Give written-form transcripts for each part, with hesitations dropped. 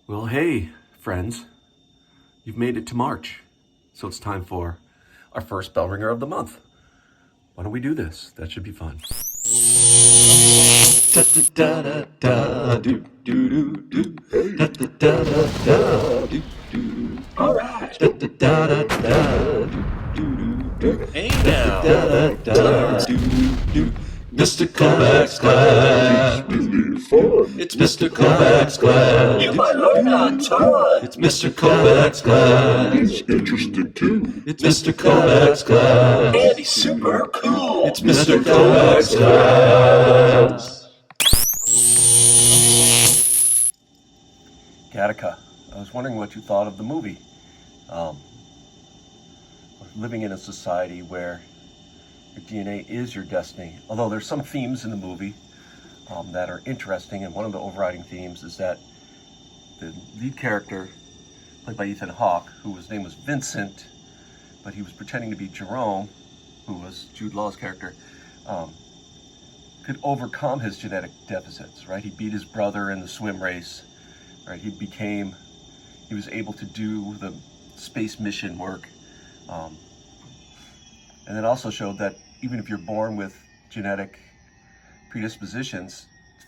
Well, hey, friends, you've made it to March, so it's time for our first Bellringer of the month. Why don't we do this? That should be fun. Da da da da do do do do. Da da da da do do. All right. Da da da da do do do. Hey now. Da da da do do. Mr. Kovacs class. Really fun. It's Mr. Kovacs class. You might learn a ton. It's Mr. Kovacs class. It's interesting too. It's Mr. Kovacs class. And he's super cool. It's Mr. Kovacs class. Gattaca, I was wondering what you thought of the movie. We're living in a society where your DNA is your destiny. Although there's some themes in the movie that are interesting, and one of the overriding themes is that the lead character, played by Ethan Hawke, whose name was Vincent, but he was pretending to be Jerome, who was Jude Law's character, could overcome his genetic deficits, right? He beat his brother in the swim race, right? He was able to do the space mission work. And it also showed that even if you're born with genetic predispositions,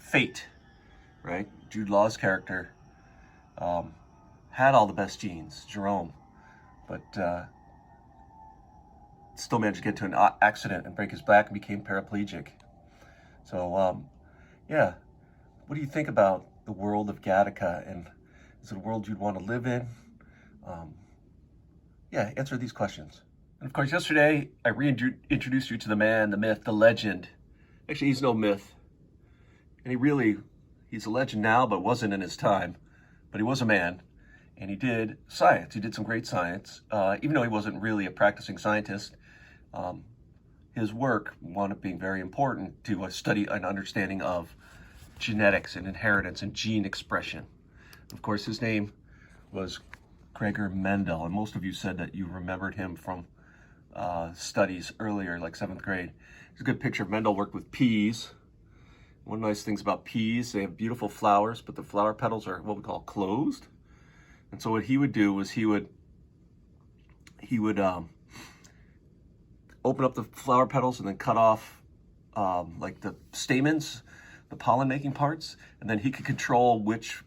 fate, right? Jude Law's character had all the best genes, Jerome, but still managed to get to an accident and break his back and became paraplegic. So, yeah, what do you think about the world of Gattaca, and is it a world you'd want to live in? Yeah, answer these questions. And of course, yesterday I reintroduced you to the man, the myth, the legend. Actually, he's no myth. And he's a legend now, but wasn't in his time. But he was a man, and he did science. He did some great science. Even though he wasn't really a practicing scientist, his work wound up being very important to a study and understanding of genetics and inheritance and gene expression. Of course, his name was Gregor Mendel, and most of you said that you remembered him from studies earlier, like 7th grade. There's a good picture of Mendel worked with peas. One of the nice things about peas, they have beautiful flowers, but the flower petals are what we call closed. And so what he would do was he would open up the flower petals and then cut off like the stamens, the pollen-making parts, and then he could control which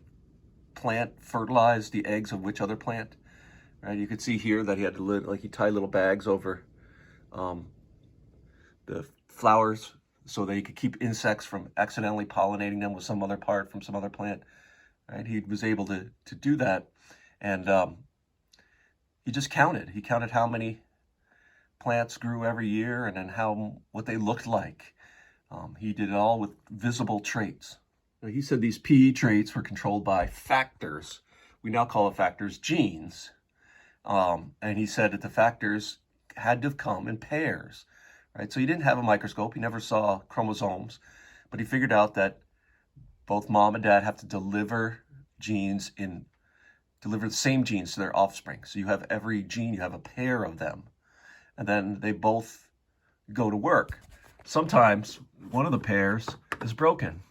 plant fertilized the eggs of which other plant. Right? You could see here that he had to he tied little bags over the flowers so that he could keep insects from accidentally pollinating them with some other part from some other plant. Right? He was able to do that, and he just counted. He counted how many plants grew every year and then what they looked like. He did it all with visible traits. Now, he said these pea traits were controlled by factors. We now call the factors genes. And he said that the factors had to come in pairs, right? So he didn't have a microscope. He never saw chromosomes, but he figured out that both mom and dad have to deliver the same genes to their offspring. So you have every gene, you have a pair of them, and then they both go to work. Sometimes one of the pairs is broken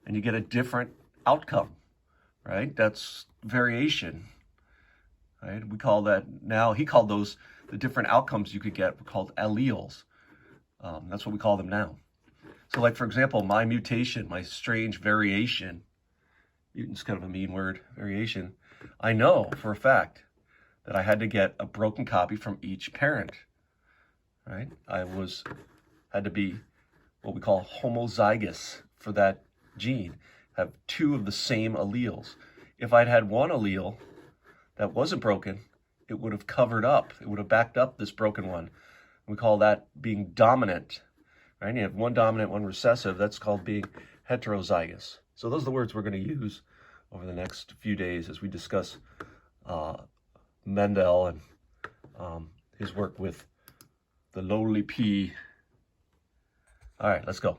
and you get a different outcome, right? That's variation. Right? We call that now, he called those, the different outcomes you could get were called alleles. That's what we call them now. So like, for example, my mutation, my strange variation, mutant's kind of a mean word, variation, I know for a fact that I had to get a broken copy from each parent, right? I had to be what we call homozygous for that gene, have two of the same alleles. If I'd had one allele that wasn't broken, it would have covered up. It would have backed up this broken one. We call that being dominant, right? You have one dominant, one recessive. That's called being heterozygous. So those are the words we're going to use over the next few days as we discuss Mendel and his work with the lowly pea. All right, let's go.